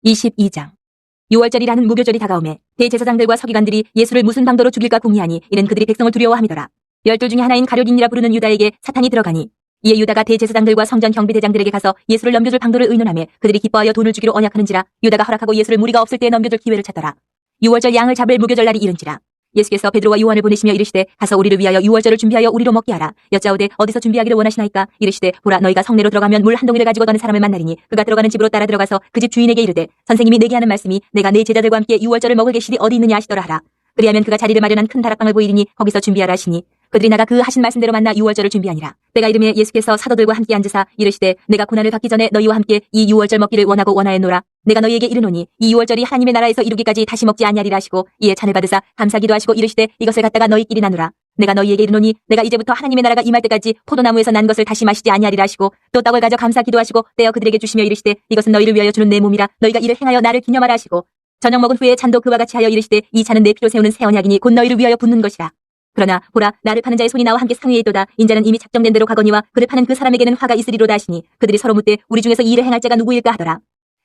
22장. 유월절이라는 무교절이 다가오매 대제사장들과 서기관들이 예수를 무슨 방도로 죽일까 궁리하니 이는 그들이 백성을 두려워함이더라. 12 중에 하나인 가룟인이라 부르는 유다에게 사탄이 들어가니 이에 유다가 대제사장들과 성전 경비대장들에게 가서 예수를 넘겨줄 방도를 의논하며 그들이 기뻐하여 돈을 주기로 언약하는지라. 유다가 허락하고 예수를 무리가 없을 때에 넘겨줄 기회를 찾더라. 유월절 양을 잡을 무교절 날이 이른지라. 예수께서 베드로와 요한을 보내시며 이르시되 가서 우리를 위하여 유월절을 준비하여 우리로 먹게 하라. 여짜오되 어디서 준비하기를 원하시나이까? 이르시되 보라, 너희가 성내로 들어가면 물 한 동이를 가지고 어느 사람을 만나리니 그가 들어가는 집으로 따라 들어가서 그 집 주인에게 이르되 선생님이 내게 하는 말씀이 내가 내 제자들과 함께 유월절을 먹을 계실이 어디 있느냐 하시더라 하라. 그리하면 그가 자리를 마련한 큰 다락방을 보이리니 거기서 준비하라 하시니 그들이 나가 그 하신 말씀대로 만나 유월절을 준비하니라. 때가 이르매 예수께서 사도들과 함께 앉으사 이르시되 내가 고난을 받기 전에 너희와 함께 이 유월절 먹기를 원하고 원하였노라. 내가 너희에게 이르노니 이 유월절이 하나님의 나라에서 이루기까지 다시 먹지 아니하리라 하시고 이에 잔을 받으사 감사기도 하시고 이르시되 이것을 갖다가 너희끼리 나누라. 내가 너희에게 이르노니 내가 이제부터 하나님의 나라가 임할 때까지 포도나무에서 난 것을 다시 마시지 아니하리라 하시고 또 떡을 가져 감사기도 하시고 떼어 그들에게 주시며 이르시되 이것은 너희를 위하여 주는 내 몸이라. 너희가 이를 행하여 나를 기념하라 하시고 저녁 먹은 후에 잔도 그와 같이 하여 이르시되 이 잔은 내 피로 세우는 새 언약이니 곧 너희를 위하여 붓는 것이라. 그러나 보라, 나를 파는 자의 손이 나와 함께 상위에 있도다. 인자는 이미 작정된 대로 가거니와 그를 파는 그 사람에게는 화가 있으리로다 하시니 그들이 서로 묻되 우리 중에서 이 일을 행할 자가 누구일까 하더라.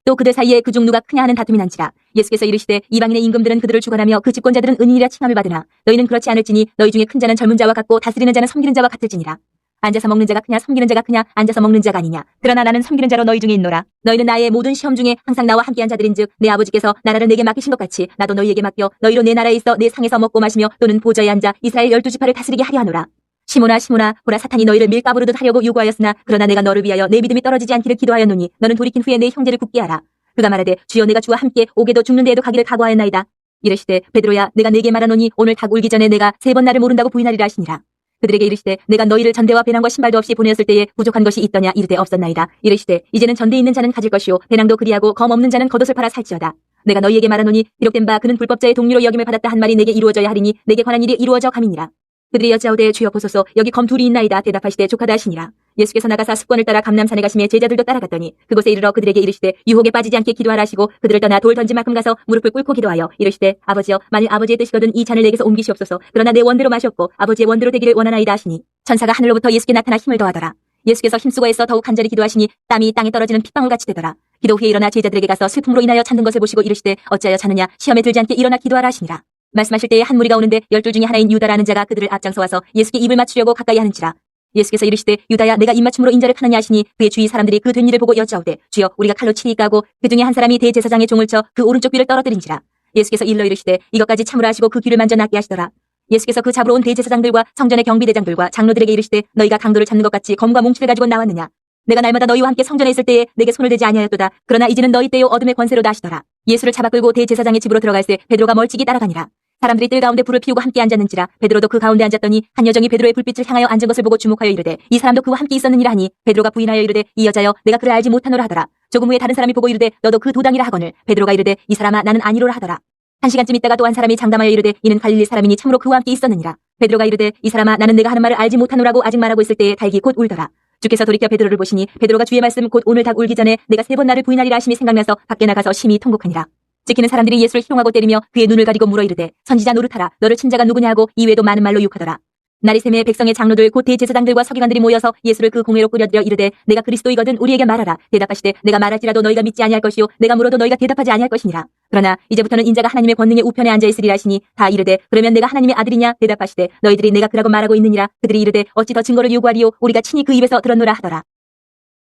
또 그들 사이에 그 중 누가 크냐 하는 다툼이 난지라. 예수께서 이르시되 이방인의 임금들은 그들을 주관하며 그 집권자들은 은인이라 칭함을 받으나 너희는 그렇지 않을지니 너희 중에 큰 자는 젊은 자와 같고 다스리는 자는 섬기는 자와 같을지니라. 앉아서 먹는 자가 크냐 섬기는 자가 크냐? 앉아서 먹는 자가 아니냐. 그러나 나는 섬기는 자로 너희 중에 있노라. 너희는 나의 모든 시험 중에 항상 나와 함께한 자들인즉 내 아버지께서 나라를 내게 맡기신 것 같이 나도 너희에게 맡겨 너희로 내 나라에 있어 내 상에서 먹고 마시며 또는 보좌에 앉아 이스라엘 12지파를 다스리게 하려 하노라. 시몬아 시몬아, 보라, 사탄이 너희를 밀가부르듯 하려고 요구하였으나 그러나 내가 너를 위하여 내 믿음이 떨어지지 않기를 기도하였노니 너는 돌이킨 후에 내 형제를 굳게 하라. 그가 말하되 주여 내가 주와 함께 오게도 죽는 데에도 가기를 각오하였나이다. 이르시되 베드로야, 내가 네게 말하노니 오늘 닭 울기 전에 내가 3번 나를 모른다고 부인하리라 하시니라. 그들에게 이르시되 내가 너희를 전대와 배낭과 신발도 없이 보내었을 때에 부족한 것이 있더냐? 이르되 없었나이다. 이르시되 이제는 전대 있는 자는 가질 것이요 배낭도 그리하고 검 없는 자는 겉옷을 팔아 살지어다. 내가 너희에게 말하노니 기록된 바 그는 불법자의 동료로 여김을 받았다 한 말이 내게 이루어져야 하리니 내게 관한 일이 이루어져 감이니라. 그들이 여짜오되 주여 보소서 여기 검 둘이 있나이다. 대답하시되 족하다 하시니라. 예수께서 나가사 습관을 따라 감람산에 가시며 제자들도 따라갔더니 그곳에 이르러 그들에게 이르시되 유혹에 빠지지 않게 기도하라 하시고 그들을 떠나 돌 던진 만큼 가서 무릎을 꿇고 기도하여 이르시되 아버지여, 만일 아버지의 뜻이거든 이 잔을 내게서 옮기시옵소서. 그러나 내 원대로 마시옵고 아버지의 원대로 되기를 원하나이다 하시니 천사가 하늘로부터 예수께 나타나 힘을 더하더라. 예수께서 힘쓰고 애써 더욱 간절히 기도하시니 땀이 땅에 떨어지는 핏방울같이 되더라. 기도 후에 일어나 제자들에게 가서 슬픔으로 인하여 찾는 것을 보시고 이르시되 어찌하여 찾느냐? 시험에 들지 않게 일어나 기도하라 하시니라. 말씀하실 때에 한 무리가 오는데 12 중에 하나인 유다라는 자가 그들을 앞장서 와서 예수께 입을 맞추려고 가까이 하는지라. 예수께서 이르시되 유다야, 내가 입맞춤으로 인자를 파느냐 하시니 그의 주위 사람들이 그 된 일을 보고 여짜오되 주여 우리가 칼로 치리까 하고 그 중에 한 사람이 대제사장의 종을 쳐 그 오른쪽 귀를 떨어뜨린지라. 예수께서 일러 이르시되 이것까지 참으라 하시고 그 귀를 만져 낫게 하시더라. 예수께서 그 잡으러 온 대제사장들과 성전의 경비대장들과 장로들에게 이르시되 너희가 강도를 잡는 것 같이 검과 뭉치를 가지고 나왔느냐? 내가 날마다 너희와 함께 성전에 있을 때에 내게 손을 대지 아니하였도다. 그러나 이제는 너희 때요 어둠의 권세로다 하시더라. 예수를 잡아 끌고 대제사장의 집으로 들어갈새 베드로가 멀찍이 따라가니라. 사람들이 뜰 가운데 불을 피우고 함께 앉았는지라. 베드로도 그 가운데 앉았더니 한 여정이 베드로의 불빛을 향하여 앉은 것을 보고 주목하여 이르되 이 사람도 그와 함께 있었느니라 하니 베드로가 부인하여 이르되 이 여자여, 내가 그를 알지 못하노라 하더라. 조금 후에 다른 사람이 보고 이르되 너도 그 도당이라 하거늘 베드로가 이르되 이 사람아, 나는 아니로라 하더라. 1시간쯤 있다가 또 한 사람이 장담하여 이르되 이는 갈릴리 사람이니 참으로 그와 함께 있었느니라. 베드로가 이르되 이 사람아, 나는 내가 하는 말을 알지 못하노라고 아직 말하고 있을 때에 닭이 곧 울더라. 주께서 돌이켜 베드로를 보시니 베드로가 주의 말씀 곧 오늘 닭 울기 전에 내가 3번 나를 부인하리라 하심이 생각나서 밖에 나가서 심히 통곡하니라. 지키는 사람들이 예수를 희롱하고 때리며 그의 눈을 가리고 물어 이르되 선지자 노릇하라. 너를 친 자가 누구냐 하고 이외에도 많은 말로 욕하더라. 날이 새매 백성의 장로들 곧 대제사장들과 서기관들이 모여서 예수를 그 공회로 끌어들여 이르되 내가 그리스도이거든 우리에게 말하라. 대답하시되 내가 말할지라도 너희가 믿지 아니할 것이요 내가 물어도 너희가 대답하지 아니할 것이니라. 그러나 이제부터는 인자가 하나님의 권능의 우편에 앉아 있으리라 하시니 다 이르되 그러면 내가 하나님의 아들이냐? 대답하시되 너희들이 내가 그라고 말하고 있느니라. 그들이 이르되 어찌 더 증거를 요구하리요? 우리가 친히 그 입에서 들었노라 하더라.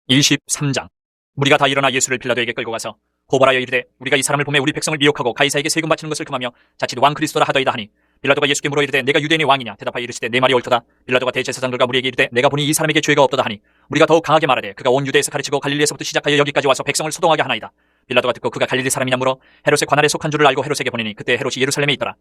23장. 무리가 다 일어나 예수를 빌라도에게 끌고 가서 고발하여 이르되 우리가 이 사람을 보매 우리 백성을 미혹하고 가이사에게 세금 바치는 것을 금하며 자칫 왕 그리스도라 하더이다 하니 빌라도가 예수께 물어 이르되 내가 유대인의 왕이냐? 대답하여 이르시되 내 말이 옳도다. 빌라도가 대제사장들과 무리에게 이르되 내가 보니 이 사람에게 죄가 없도다 하니 우리가 더욱 강하게 말하되 그가 온 유대에서 가르치고 갈릴리에서부터 시작하여 여기까지 와서 백성을 소동하게 하나이다. 빌라도가 듣고 그가 갈릴리 사람이냐 물어 헤롯의 관할에 속한 줄을 알고 헤롯에게 보내니 그때 헤롯이 예루살렘에 있더라.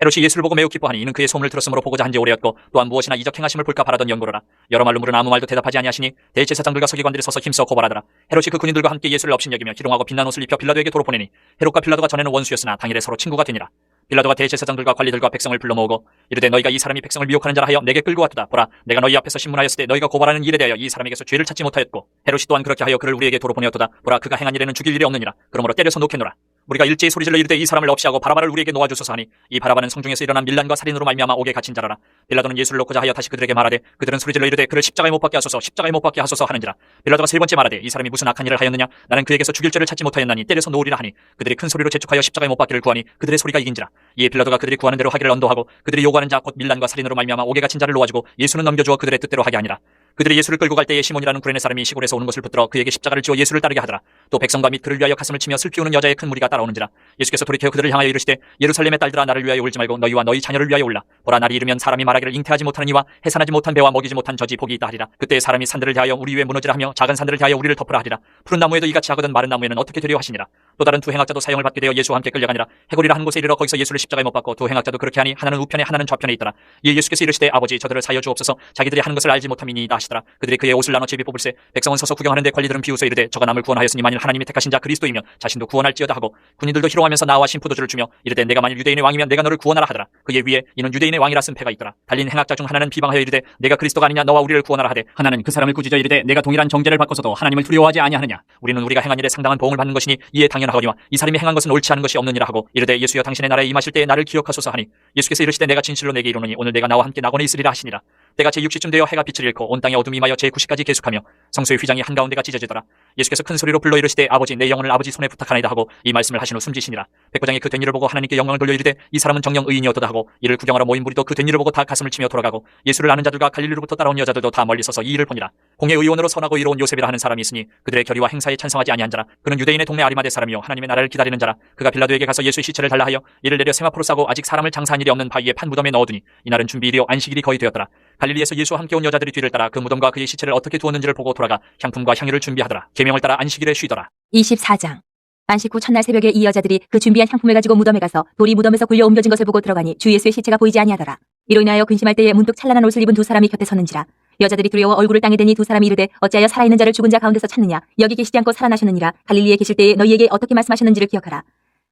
헤롯이 예수를 보고 매우 기뻐하니 이는 그의 소문을 들었으므로 보고자 한지 오래였고 또한 무엇이나 이적 행하심을 볼까 바라던 연고로라. 여러 말로 물은 아무 말도 대답하지 아니하시니 대제사장들과 서기관들이 서서 힘써 고발하더라. 헤롯이 그 군인들과 함께 예수를 업신여기며 희롱하고 빛난 옷을 입혀 빌라도에게 도로 보내니 헤롯과 빌라도가 전에는 원수였으나 당일에 서로 친구가 되니라. 빌라도가 대제사장들과 관리들과 백성을 불러 모으고 이르되 너희가 이 사람이 백성을 미혹하는 자라 하여 내게 끌고 왔도다. 보라, 내가 너희 앞에서 신문하였을 때 너희가 고발하는 일에 대하여 이 사람에게서 죄를 찾지 못하였고 헤롯이 또한 그렇게 하여 그를 우리에게 도로 보내었도다. 보라, 그가 행한 일에는 죽일 일이 없느니라. 그러므로 때려서 놓겠노라. 우리가 일제히 소리질러 이르되 이 사람을 없이 하고 바라바를 우리에게 놓아주소서 하니 이 바라바는 성중에서 일어난 밀란과 살인으로 말미암아 옥에 갇힌 자라라. 빌라도는 예수를 놓고자 하여 다시 그들에게 말하되 그들은 소리질러 이르되 그를 십자가에 못 박게 하소서 십자가에 못 박게 하소서 하는지라. 빌라도가 세 번째 말하되 이 사람이 무슨 악한 일을 하였느냐 나는 그에게서 죽일 죄를 찾지 못하였나니 때려서 놓으리라 하니 그들이 큰 소리로 재촉하여 십자가에 못 박기를 구하니 그들의 소리가 이긴지라. 이에 빌라도가 그들이 구하는 대로 하기를 언도하고 그들이 요구하는 자 곧 밀란과 살인으로 말미암아 옥에 갇힌 자를 놓아주고 예수는 넘겨주어 그들의 뜻대로 하게 하니라. 그들이 예수를 끌고 갈 때에 시몬이라는 구레네 사람이 시골에서 오는 것을 붙들어 그에게 십자가를 지어 예수를 따르게 하더라. 또 백성과 및 그를 위하여 가슴을 치며 슬피 우는 여자의 큰 무리가 따라오는지라. 예수께서 돌이켜 그들을 향하여 이르시되 예루살렘의 딸들아 나를 위하여 울지 말고 너희와 너희 자녀를 위하여 울라. 보라 날이 이르면 사람이 말하기를 잉태하지 못하는 이와 해산하지 못한 배와 먹이지 못한 젖이 복이 있다 하리라. 그때 사람이 산들을 대하여 우리 위에 무너지라 하며 작은 산들을 대하여 우리를 덮으라 하리라. 푸른 나무에도 이같이 하거든 마른 나무에는 어떻게 되려 하시니라. 또 다른 두 행악자도 사형을 받게 되어 예수와 함께 끌려가니라. 해골이라 한 곳에 이르러 거기서 예수를 십자가에 못 박고 두 행악자도 그렇게 하니 하나는 우편에 하나는 좌편에 있더라. 이에 예수께서 이르시되 아버지 저들을 사여 주옵소서 자기들이 하는 것을 알지 못함이니이다 하시더라. 그들이 그의 옷을 나눠 제비 뽑을세 백성은 서서 구경하는데 관리들은 비웃어 이르되 저가 남을 구원하였으니 만일 하나님이 택하신 자 그리스도이면 자신도 구원할지어다 하고 군인들도 희롱하면서 나와 심포도주를 주며 이르되 내가 만일 유대인의 왕이면 내가 너를 구원하라 하더라. 그의 위에 이는 유대인의 왕이라 쓴 패가 있더라. 달린 행악자 중 하나는 비방하여 이르되 내가 그리스도가 아니냐 너와 우리를 구원하라 하되 하나는 그 사람을 꾸짖어 이르되 내가 동일한 정죄를 받고서도 하나님을 두려워하지 아니하느냐. 우리는 우리가 행한 일에 상당한 보응을 받는 것이니 이에 당연하거니와 이 사람이 행한 것은 옳지 않은 것이 없느니라 하고 이르되 예수여 당신의 나라에 임하실 때에 나를 기억하소서 하니 예수께서 이르시되 내가 진실로 내게 이르노니 오늘 내가 나와 함께 낙원에 있으리라 하시니라. 때가 제6시쯤 되어 해가 빛을 잃고 온 땅에 어둠이 임하여 제9시까지 계속하며 성소의 휘장이 한가운데가 찢어지더라. 예수께서 큰 소리로 불러 이르시되 아버지 내 영혼을 아버지 손에 부탁하나이다 하고 이 말씀을 하신 후 숨지시니라. 백부장이 그 된 일을 보고 하나님께 영광을 돌려 이르되 이 사람은 정녕 의인이었도다 하고 이를 구경하러 모인 무리도 그 된 일을 보고 다 가슴을 치며 돌아가고 예수를 아는 자들과 갈릴리로부터 따라온 여자들도 다 멀리 서서 이 일을 보니라. 공의 의원으로 선하고 이로운 요셉이라 하는 사람이 있으니 그들의 결의와 행사에 찬성하지 아니한 자라. 그는 유대인의 동네 아리마대 사람이요 하나님의 나라를 기다리는 자라. 그가 빌라도에게 가서 예수의 시체를 달라 하여 이를 내려 세마포로 싸고 아직 사람을 장사한 일이 없는 바위에 판 무덤에 넣어두니 이날은 준비일이요 안식일이 거의 되었더라. 갈릴리에서 예수와 함께 온 여자들이 뒤를 따라 그 무덤과 그의 시체를 어떻게 두었는지를 보고 돌아가 향품과 향유를 준비하더라. 계명을 따라 안식일에 쉬더라. 24장. 안식 후 첫날 새벽에 이 여자들이 그 준비한 향품을 가지고 무덤에 가서 돌이 무덤에서 굴려 옮겨진 것을 보고 들어가니 주 예수의 시체가 보이지 아니하더라. 이로 인하여 근심할 때에 문득 찬란한 옷을 입은 두 사람이 곁에 섰는지라. 여자들이 두려워 얼굴을 땅에 대니 두 사람이 이르되 어찌하여 살아있는 자를 죽은 자 가운데서 찾느냐. 여기 계시지 않고 살아나셨느니라. 갈릴리에 계실 때에 너희에게 어떻게 말씀하셨는지를 기억하라.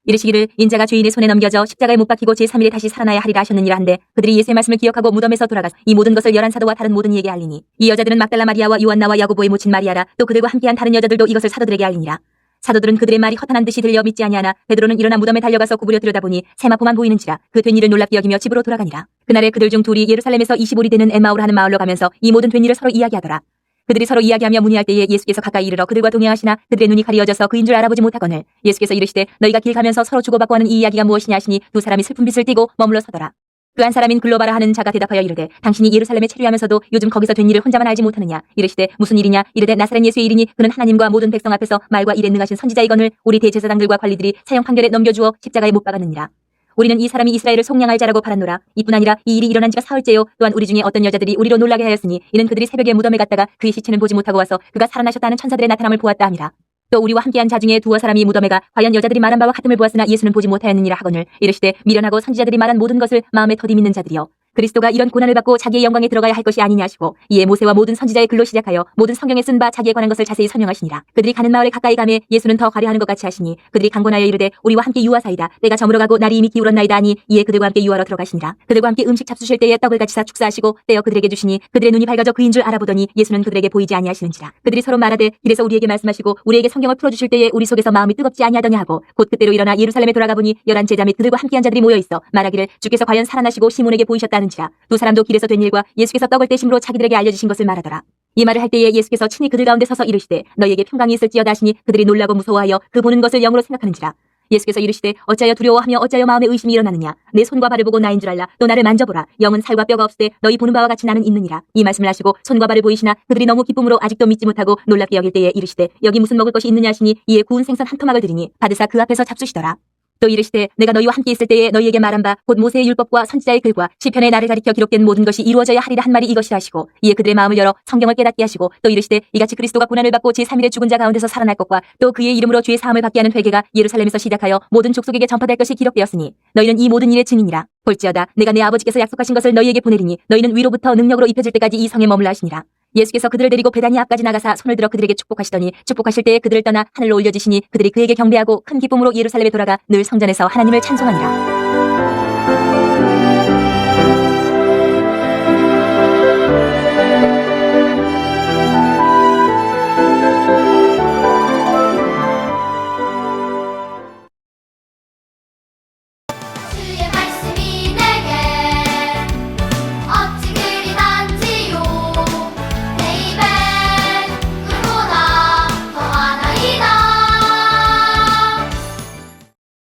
이르시기를 인자가 죄인의 손에 넘겨져 십자가에 못 박히고 제3일에 다시 살아나야 하리라 하셨느니라 한데 그들이 예수의 말씀을 기억하고 무덤에서 돌아가서 이 모든 것을 11사도와 다른 모든 이에게 알리니 이 여자들은 막달라 마리아와 요한나와 야고보의 모친 마리아라. 또 그들과 함께한 다른 여자들도 이것을 사도들에게 알리니라. 사도들은 그들의 말이 허탄한 듯이 들려 믿지 아니하나 베드로는 일어나 무덤에 달려가서 구부려 들여다보니 세마포만 보이는지라. 그 된 일을 놀랍게 여기며 집으로 돌아가니라. 그날에 그들 중 둘이 예루살렘에서 25리 되는 엠마오라 하는 마을로 가면서 이 모든 된 일을 서로 이야기하더라. 그들이 서로 이야기하며 문의할 때에 예수께서 가까이 이르러 그들과 동행하시나 그들의 눈이 가리어져서 그인 줄 알아보지 못하거늘 예수께서 이르시되 너희가 길 가면서 서로 주고받고 하는 이 이야기가 무엇이냐 하시니 두 사람이 슬픈 빛을 띠고 머물러 서더라. 그 한 사람인 글로바라 하는 자가 대답하여 이르되 당신이 예루살렘에 체류하면서도 요즘 거기서 된 일을 혼자만 알지 못하느냐. 이르시되 무슨 일이냐. 이르되 나사렛 예수의 일이니 그는 하나님과 모든 백성 앞에서 말과 일에 능하신 선지자이거늘 우리 대제사장들과 관리들이 사형 판결에 넘겨주어 십자가에 못 박았느니라. 우리는 이 사람이 이스라엘을 속량할 자라고 바랐노라. 이뿐 아니라 이 일이 일어난 지가 사흘째요. 또한 우리 중에 어떤 여자들이 우리로 놀라게 하였으니 이는 그들이 새벽에 무덤에 갔다가 그의 시체는 보지 못하고 와서 그가 살아나셨다는 천사들의 나타남을 보았다 함이라. 또 우리와 함께한 자 중에 두어 사람이 무덤에 가 과연 여자들이 말한 바와 같음을 보았으나 예수는 보지 못하였느니라 하거늘 이르시되 미련하고 선지자들이 말한 모든 것을 마음에 더디 믿는 자들이여 그리스도가 이런 고난을 받고 자기의 영광에 들어가야 할 것이 아니냐 하시고 이에 모세와 모든 선지자의 글로 시작하여 모든 성경에 쓴 바 자기에 관한 것을 자세히 설명하시니라. 그들이 가는 마을에 가까이 가매 예수는 더 가려하는 것 같이 하시니 그들이 강권하여 이르되 우리와 함께 유하사이다. 때가 저물어 가고 날이 이미 기울었나이다 하니 이에 그들과 함께 유하러 들어가시니라. 그들과 함께 음식 잡수실 때에 떡을 같이 사 축사하시고 떼어 그들에게 주시니 그들의 눈이 밝아져 그인 줄 알아보더니 예수는 그들에게 보이지 아니하시는지라. 그들이 서로 말하되 길에서 우리에게 말씀하시고 우리에게 성경을 풀어주실 때에 우리 속에서 마음이 뜨겁지 아니하더냐 하고 곧 그때로 일어나 예루살렘에 돌아가 보니 11 제자 및 그들과 함께한 자들이 모여 있어 말하기를 주께서 과연 살아나시고 시몬에게 보이셨다는지라. 두 사람도 길에서 된 일과 예수께서 떡을 떼심으로 자기들에게 알려주신 것을 말하더라. 이 말을 할 때에 예수께서 친히 그들 가운데 서서 이르시되 너희에게 평강이 있을지어다 하시니 그들이 놀라고 무서워하여 그 보는 것을 영으로 생각하는지라. 예수께서 이르시되 어찌하여 두려워하며 어찌하여 마음에 의심이 일어나느냐. 내 손과 발을 보고 나인 줄 알라. 또 나를 만져보라. 영은 살과 뼈가 없으되 너희 보는 바와 같이 나는 있느니라. 이 말씀을 하시고 손과 발을 보이시나 그들이 너무 기쁨으로 아직도 믿지 못하고 놀랍게 여길 때에 이르시되 여기 무슨 먹을 것이 있느냐 하시니 이에 구운 생선 한 토막을 드리니 받으사 그 앞에서 잡수시더라. 또 이르시되 내가 너희와 함께 있을 때에 너희에게 말한 바 곧 모세의 율법과 선지자의 글과 시편에 나를 가리켜 기록된 모든 것이 이루어져야 하리라 한 말이 이것이라 하시고 이에 그들의 마음을 열어 성경을 깨닫게 하시고 또 이르시되 이같이 그리스도가 고난을 받고 제3일에 죽은 자 가운데서 살아날 것과 또 그의 이름으로 죄 사함을 받게 하는 회개가 예루살렘에서 시작하여 모든 족속에게 전파될 것이 기록되었으니 너희는 이 모든 일의 증인이라. 볼지어다 내가 내 아버지께서 약속하신 것을 너희에게 보내리니 너희는 위로부터 능력으로 입혀질 때까지 이 성에 머물라 하시니라. 예수께서 그들을 데리고 베다니 앞까지 나가사 손을 들어 그들에게 축복하시더니 축복하실 때에 그들을 떠나 하늘로 올려지시니 그들이 그에게 경배하고 큰 기쁨으로 예루살렘에 돌아가 늘 성전에서 하나님을 찬송하니라.